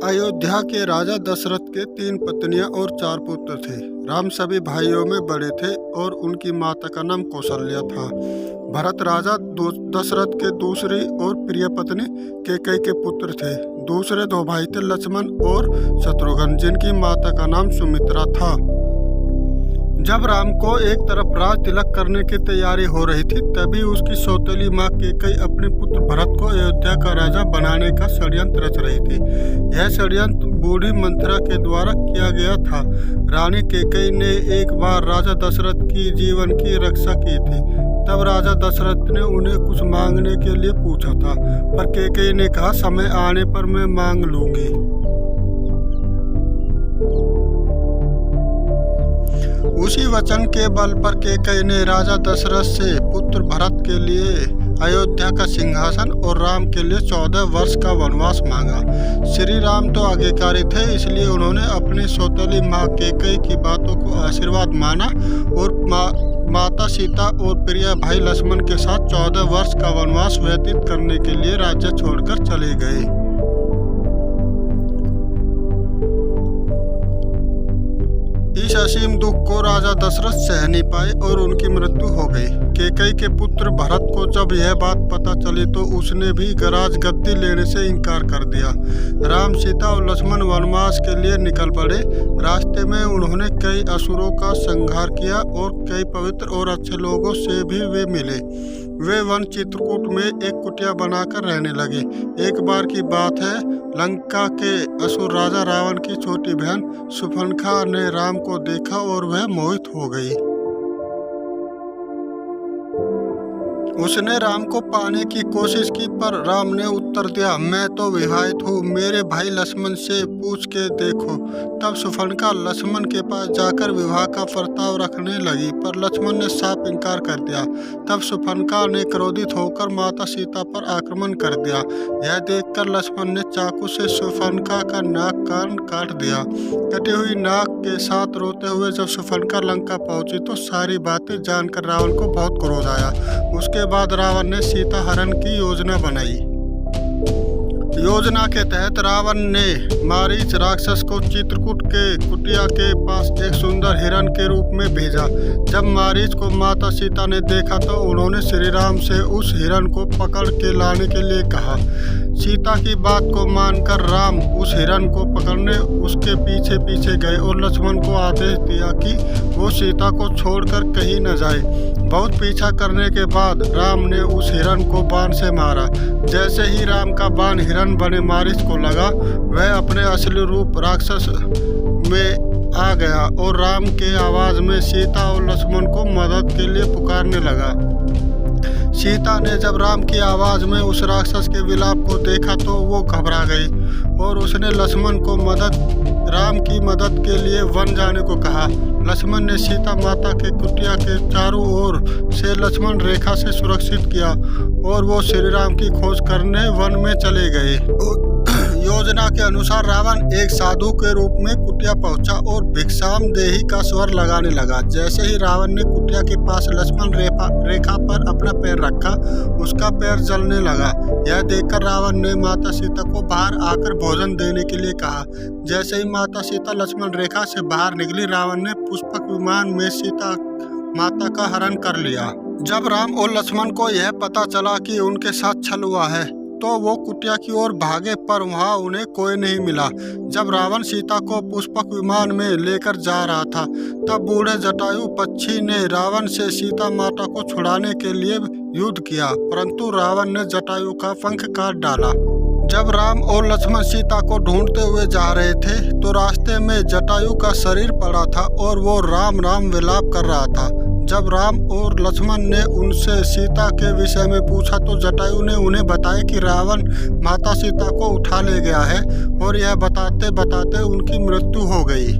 अयोध्या के राजा दशरथ के 3 पत्नियां और 4 पुत्र थे। राम सभी भाइयों में बड़े थे और उनकी माता का नाम कौशल्या था। भरत राजा दशरथ के दूसरी और प्रिय पत्नी कैकेयी के पुत्र थे। दूसरे 2 भाई थे लक्ष्मण और शत्रुघ्न, जिनकी माता का नाम सुमित्रा था। जब राम को एक तरफ राज तिलक करने की तैयारी हो रही थी, तभी उसकी सौतेली माँ कैकेयी अपने पुत्र भरत को अयोध्या का राजा बनाने का षड्यंत्र रच रही थी। यह षड्यंत्र बूढ़ी मंथरा के द्वारा किया गया था। रानी कैकेयी ने एक बार राजा दशरथ की जीवन की रक्षा की थी। तब राजा दशरथ ने उन्हें कुछ मांगने के लिए पूछा था, पर कैकेयी ने कहा, समय आने पर मैं मांग लूंगी। उसी वचन के बल पर कैकेयी ने राजा दशरथ से पुत्र भरत के लिए अयोध्या का सिंहासन और राम के लिए 14 वर्ष का वनवास मांगा। श्री राम तो आज्ञाकारी थे, इसलिए उन्होंने अपनी सौतेली माँ कैकेयी की बातों को आशीर्वाद माना और माता सीता और प्रिय भाई लक्ष्मण के साथ 14 वर्ष का वनवास व्यतीत करने के लिए राज्य छोड़कर चले गए। इस असीम दुख को राजा दशरथ सह नहीं पाए और उनकी मृत्यु हो गई। कैकेयी के पुत्र भरत को जब यह बात पता चली तो उसने भी राज गद्दी लेने से इनकार कर दिया। राम, सीता और लक्ष्मण वनवास के लिए निकल पड़े। रास्ते में उन्होंने कई असुरों का संहार किया और कई पवित्र और अच्छे लोगों से भी वे मिले। वे वन चित्रकूट में एक कुटिया बनाकर रहने लगे। एक बार की बात है, लंका के असुर राजा रावण की छोटी बहन शूर्पणखा ने राम को देखा और वह मोहित हो गई। उसने राम को पाने की कोशिश की, पर राम ने उत्तर दिया, मैं तो विवाहित हूँ, मेरे भाई लक्ष्मण से पूछ के देखो। तब शूर्पणखा लक्ष्मण के पास जाकर विवाह का प्रस्ताव रखने लगी, पर लक्ष्मण ने साफ इनकार कर दिया। तब शूर्पणखा ने क्रोधित होकर माता सीता पर आक्रमण कर दिया। यह देखकर लक्ष्मण ने चाकू से शूर्पणखा का नाक कान काट दिया। कटी हुई नाक के साथ रोते हुए जब शूर्पणखा लंका पहुंची तो सारी बातें जानकर रावण को बहुत क्रोध आया। उसके बाद रावण ने सीता हरण की योजना बनाई। योजना के तहत रावण ने मारीच राक्षस को चित्रकूट के कुटिया के पास एक सुंदर हिरण के रूप में भेजा। जब मारीच को माता सीता ने देखा तो उन्होंने श्री राम से उस हिरण को पकड़ के लाने के लिए कहा। सीता की बात को मानकर राम उस हिरण को पकड़ने उसके पीछे पीछे गए और लक्ष्मण को आदेश दिया कि वो सीता को छोड़कर कहीं न जाए। बहुत पीछा करने के बाद राम ने उस हिरण को बाण से मारा। जैसे ही राम का बाण हिरण बने मारीच को लगा, वह अपने असली रूप राक्षस में आ गया और राम के आवाज में सीता और लक्ष्मण को मदद के लिए पुकारने लगा। सीता ने जब राम की आवाज में उस राक्षस के विलाप को देखा तो वो घबरा गई और उसने लक्ष्मण को राम की मदद के लिए वन जाने को कहा। लक्ष्मण ने सीता माता के कुटिया के चारों ओर से लक्ष्मण रेखा से सुरक्षित किया और वो श्री राम की खोज करने वन में चले गए। योजना के अनुसार रावण एक साधु के रूप में कुटिया पहुंचा और भिक्षाम देही का स्वर लगाने लगा। जैसे ही रावण ने कुटिया के पास लक्ष्मण रेखा पर अपना पैर रखा, उसका पैर जलने लगा। यह देखकर रावण ने माता सीता को बाहर आकर भोजन देने के लिए कहा। जैसे ही माता सीता लक्ष्मण रेखा से बाहर निकली, रावण ने पुष्पक विमान में सीता माता का हरण कर लिया। जब राम और लक्ष्मण को यह पता चला कि उनके साथ छल हुआ है तो वो कुटिया की ओर भागे, पर वहाँ उन्हें कोई नहीं मिला। जब रावण सीता को पुष्पक विमान में लेकर जा रहा था, तब बूढ़े जटायु पक्षी ने रावण से सीता माता को छुड़ाने के लिए युद्ध किया, परंतु रावण ने जटायु का पंख काट डाला। जब राम और लक्ष्मण सीता को ढूंढते हुए जा रहे थे तो रास्ते में जटायु का शरीर पड़ा था और वो राम राम विलाप कर रहा था। जब राम और लक्ष्मण ने उनसे सीता के विषय में पूछा तो जटायु ने उन्हें बताया कि रावण माता सीता को उठा ले गया है और यह बताते बताते उनकी मृत्यु हो गई।